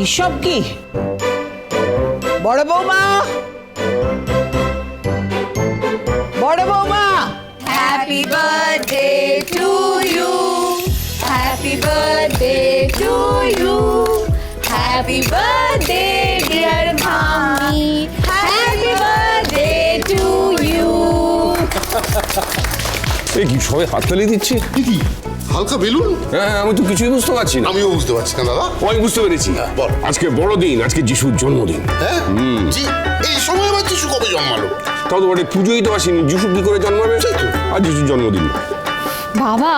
এসব কি? বড় বৌমা, বড় বৌমা, Happy birthday to you. Happy birthday to you. Happy birthday, dear mommy. Happy birthday to you. এই কি সবাই হাততালি দিচ্ছে? কি হালকা বেলুন? হ্যাঁ, আমি তো কিছুই বুঝতে পারছি না। আমিও বুঝতে পারছি না দাদা। আমি বুঝতে পেরেছি, বল। আজকে বড়দিন, আজকে যিশুর জন্মদিন। হ্যাঁ জি, এই সময় আবার যিশু কবে জন্মালো? তাও তো বটে, পুজোই তো আসেনি, যিশু কি করে জন্মাবে? আর যিশুর জন্মদিন। বাবা,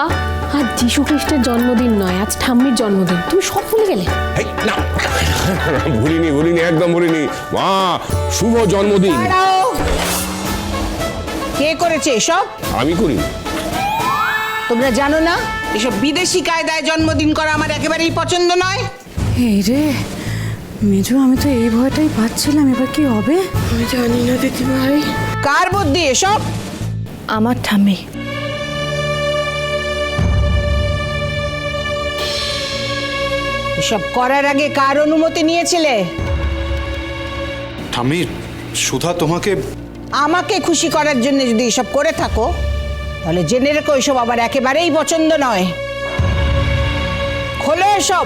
আজ যীশু খ্রিস্টের জন্মদিন নয়, আজ ঠাম্মির জন্মদিন। তুমি সব ভুলে গেলে? এই, না, ভুলিনি, একদম ভুলিনি। মা, শুভ জন্মদিন। দাঁড়াও। কে করেছে এসব? আমি করিনি। তোমরা জানো না এসব বিদেশি কায়দায় জন্মদিন করা আমার একেবারেই পছন্দ নয়। এই রে মেজো, আমি তো এই ভয়টাই পাচ্ছিলাম, এবার কি হবে? আমি জানি না দিদি ভাই। কার বুদ্ধি এসব? আমার ঠাম্মি। এসব করার আগে কার অনুমতি নিয়েছিলে? ঠাম্মি, সুধা তোমাকে। আমাকে খুশি করার জন্য যদি এসব করে থাকো তাহলে জেনে রেখো এসব আবার একেবারেই পছন্দ নয়। খোলো এসব।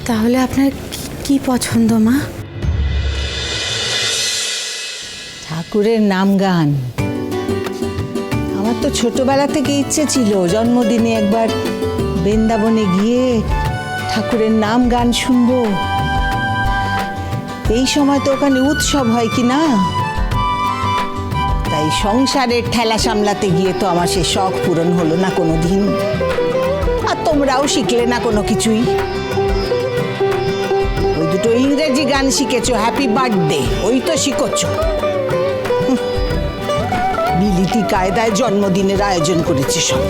তাহলে আপনার কি পছন্দ মা? ঠাকুরের নাম গান। আমার তো ছোটবেলা থেকে ইচ্ছে ছিল জন্মদিনে একবার বৃন্দাবনে গিয়ে ঠাকুরের নাম গান শুনবো। এই সময় তো ওখানে উৎসব হয় কি না, তাই সংসারের ঠেলা সামলাতে গিয়ে তো আমার সে শখ পূরণ হলো না কোনোদিন। আর তোমরাও শিখলে না কোনো কিছুই। ওই দুটো ইংরেজি গান শিখেছো, হ্যাপি বার্থডে, ওই তো শিখোচ্ছ। বিলিতি কায়দায় জন্মদিনের আয়োজন করেছে সব।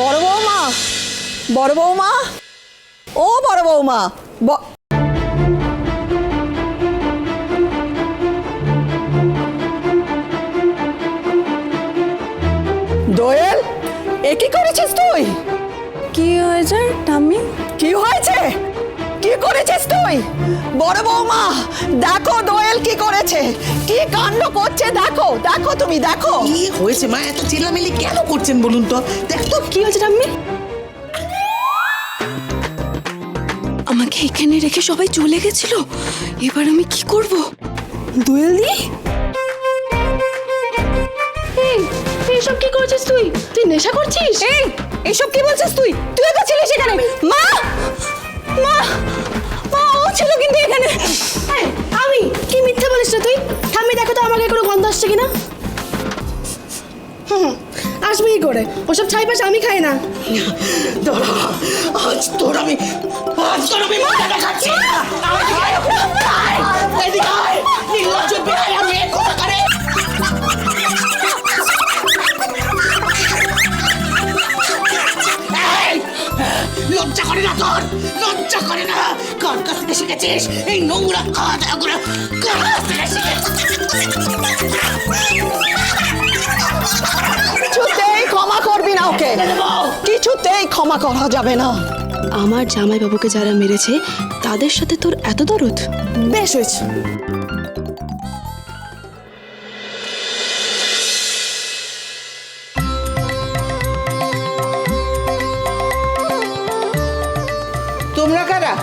বড় বৌমা, বড় বৌমা, ও বড় বৌমা, দোয়েল, এ কি করেছিস তুই? কি হয়েছে ঠাম্মি? কি হয়েছে? কি করেছিস তুই? বড় বৌমা, দেখো দোয়েল কি করেছে, কি কাণ্ড করছে, দেখো দেখো, তুমি দেখো। কি হয়েছে মা? এত চিল্লামিল্লি কেন করছেন বলুন তো? দেখ তো কি হয়েছে ঠাম্মি? আমাকে এখানে রেখে সবাই চলে গেছিল, এবার আমি কি করব? দোয়েল দি, এসব কি করছিস তুই? তুই নেশা করছিস? এই এসব কি বলছিস তুই? তুই তো ছিলিস এখানে। মা, মা, মা, ও ছিল কিন্তু এখানে। আমি কি মিথ্যে বলিস না তুই? ঠাম্মি দেখো তো আমাকে কোনো গন্ধ আসছে কিনা। আসবে কি করে? ওসব ছাই পাশ আমি খাই না। দাঁড়া, আজ তোর আমি মজা দেখাচ্ছি। এদিকে আয়, নির্লজ্জ বেহায়া মেয়ে কোথাকারে। এই, লজ্জা করে না তোর? লজ্জা করে না? কার কাছ থেকে শিখেছিস এই নোংরা খাওয়া দাওয়া করে? কার কাছ থেকে শিখেছিস? কিছুতেই ক্ষমা করবি না ওকে, কিছুতেই ক্ষমা করা যাবে না। আমার জামাইবাবুকে যারা মেরেছে তাদের সাথে তোর এত দরদ? বেশ হয়েছে। তোমরা কারা?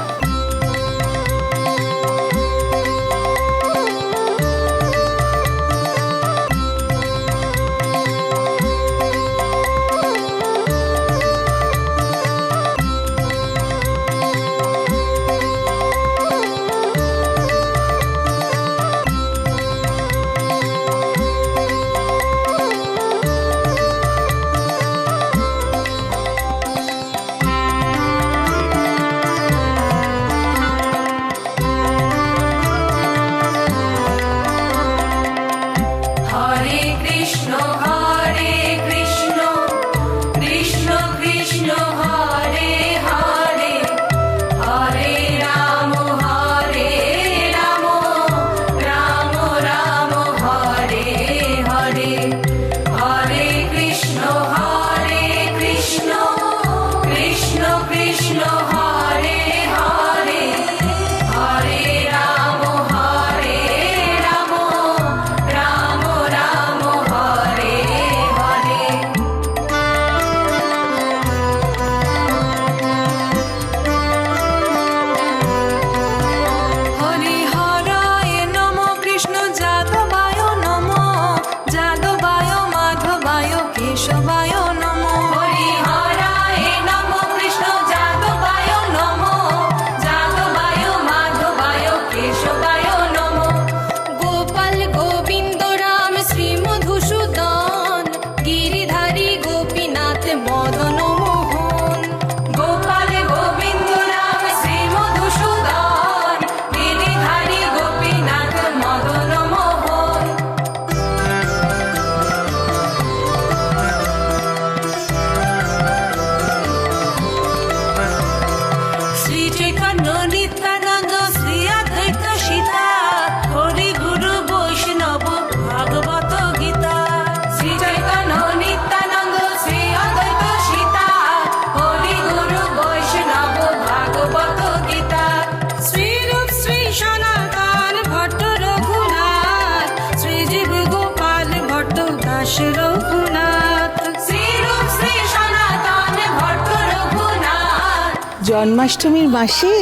জন্মাষ্টমীর মাসে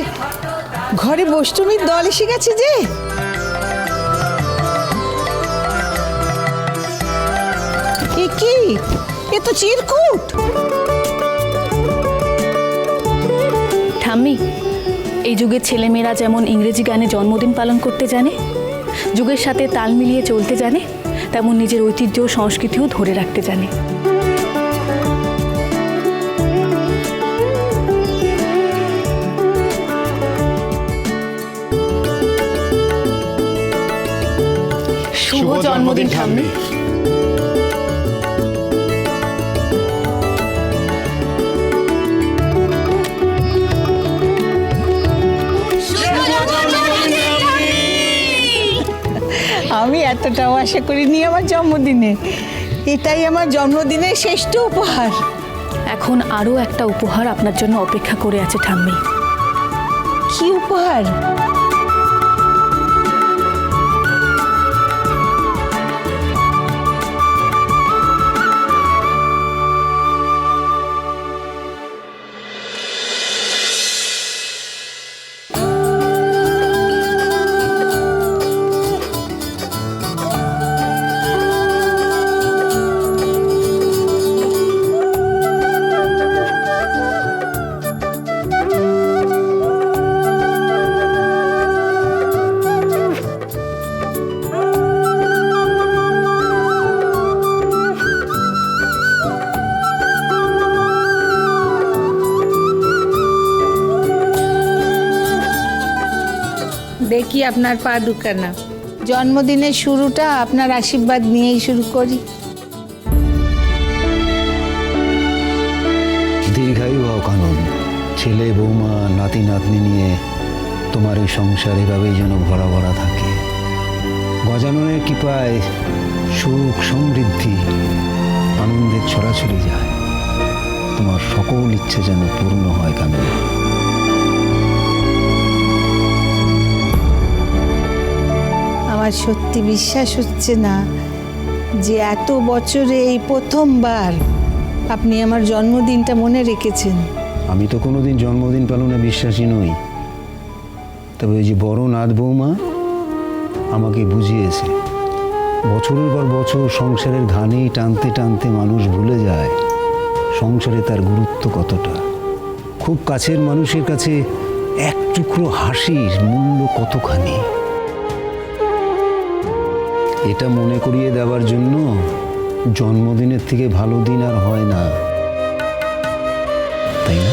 ঘরে বষ্টমীর দল এসে গেছে যে। এ কি, এ তো চিরকুট। ঠাম্মি, এই যুগের ছেলেমেয়েরা যেমন ইংরেজি গানে জন্মদিন পালন করতে জানে, যুগের সাথে তাল মিলিয়ে চলতে জানে, তেমন নিজের ঐতিহ্য ও সংস্কৃতিও ধরে রাখতে জানে। শুভ জন্মদিন ঠাম্মি। আমি এতটাও আশা করিনি আমার জন্মদিনে। এটাই আমার জন্মদিনের শ্রেষ্ঠ উপহার। এখন আরও একটা উপহার আপনার জন্য অপেক্ষা করে আছে ঠাম্মি। কি উপহার? দেখি আপনার পা দুখানা। জন্মদিনের শুরুটা আপনার আশীর্বাদ নিয়েই শুরু করি। দীর্ঘায়ু হও কানন, ছেলে বৌমা নাতি নাতনি নিয়ে তোমার এই সংসার এভাবেই যেন ভরা ভরা থাকে। গজাননের কৃপায় সুখ সমৃদ্ধি আনন্দের ছড়াছড়ি যায়। তোমার সকল ইচ্ছে যেন পূর্ণ হয় কানন। আমার সত্যি বিশ্বাস হচ্ছে না যে এত বছরে এই প্রথমবার আপনি আমার জন্মদিনটা মনে রেখেছেন। আমি তো কোনোদিন জন্মদিন পালনে বিশ্বাসী নই, তবে ওই যে বড় নাথ বৌমা আমাকে বুঝিয়েছে, বছরের পর বছর সংসারের ঘানি টানতে টানতে মানুষ ভুলে যায় সংসারে তার গুরুত্ব কতটা। খুব কাছের মানুষের কাছে এক টুকরো হাসির মূল্য কতখানি, এটা মনে করিয়ে দেওয়ার জন্য জন্মদিনের থেকে ভালো দিন আর হয় না, তাই না?